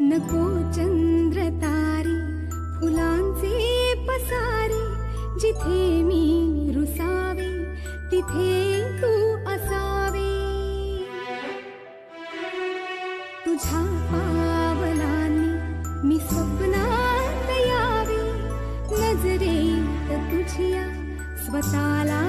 नको चंद्र तारे फुलांचे पसारे, जिथे मी रुसावे तिथे तू असावे. तुझ्या पावलांनी मी स्वप्नात यावे, नजरेत तुझ्या स्वतःला